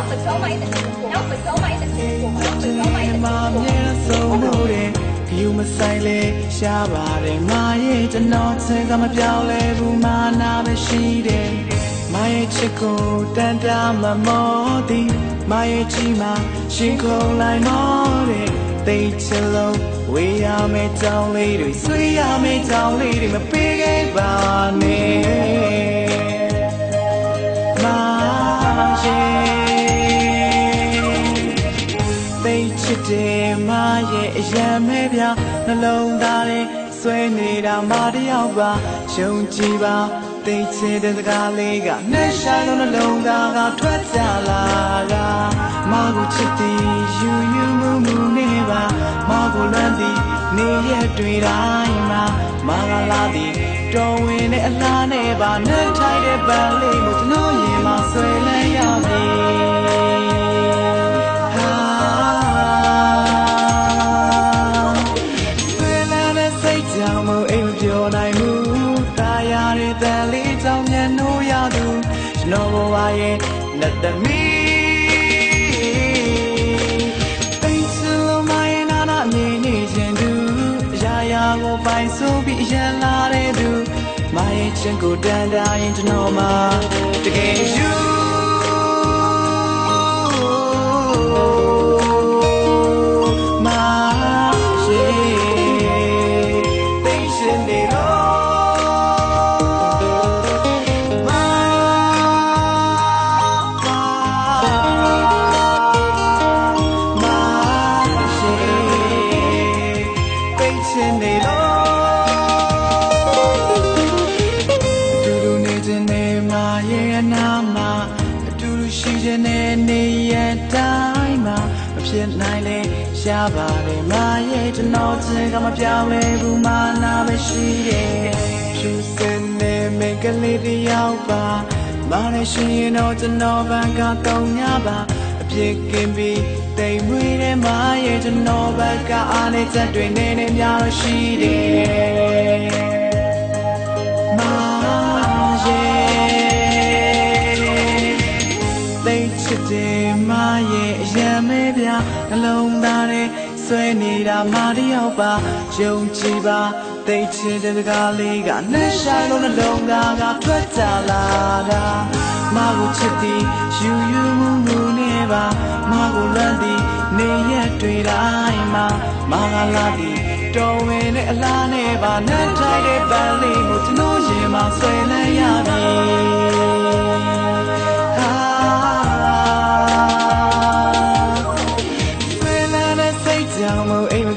phải số mấy thì nó phải số mấy thì nó phải số mấy thì mà nhớ sâu nô đê yêu mà say lệ xa bà đê mà ye cho nó chơi cả mà piao lệ bu mà na bê shi đê mà ye chiếc cô đàn đà mà mò đi mà ye chi mà xin không lại mò đê tay chân lâu we are made down lady we are made down lady mà big ấy bà nè mà ye tay chết đê mà ye ya mê bia nó lâu ta đi xoay nề đà mà đi học bà trông chi bà tay chết đê cả lê cả nè sai nó lâu ta cả thoát ra là cả mà cô chết đi you mu mu nè bà mà cô loan đi nè ye đuôi đai mà la đi trâu về nè la nè bà nè thay để bà lê một nó ye mà xoay lấy ya đi no I let them me thanks to my nana me do ya go by so be ya la de do my chin go down into no ma to get you my shit patient itရှားပါတယ်မာရဲ့ကျွန်တော်ချင်ကမပြောင်းလဲဘူးမာနာပဲရှိတယ်ဖြူစင်နေမိတ်ကလေးတယောက်ပါမာနဲ့ရှိရင်တော့ကျွန်တော်ဘက်ကတုံညာပါအပြစ်ကင်းပြီးတိမ်မွေးတဲ့မာရဲ့ကျွန်တော်ဘက်ကအားနဲ့ချက်တွေနေနေများတော့ရှိတယ်မာရဲ့သိချစ်တယ်မာရဲ့အရန်မဲပြနှလုံးသားနဲ့ဆွဲနေတာမာတယောက်ပါယုံကြည်ပါသိချစ်တဲ့ကားလေးကနှက်ဆိုင်လို့နှလုံးသားကထွက်ကြလာတာမာကိုချစ်သည်ယူယူမှုမှုနဲ့ပါမာကိုလွမ်းသည်နေရက်တွေတိုင်းမှာမာကလာသည်တော်ဝင်နဲ့အလားနဲ့ပါနှက်ထိုင်တဲ့ပန်းလေးကိုကျွန်တော်ရင်မှာဆွဲလဲရပြီ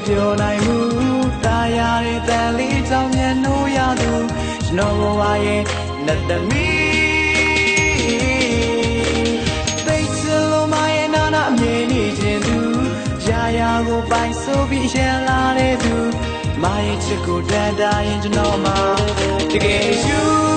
ပြောနိုင်မှုတာယာတဲ့တန်လေးကြောင့်မျက်နှာရသူကျွန်တော်ဘဝရဲ့လက်သမီးသိချင်လို့မရဲ့နာနာအမြင်နေခြင်းသူရာရာကိုပိုင်ဆိုပြီးရန်လာတဲ့သူမရဲ့ချစ်ကိုတန်တာရင်ကျွန်တော်မှာတကယ်ယူ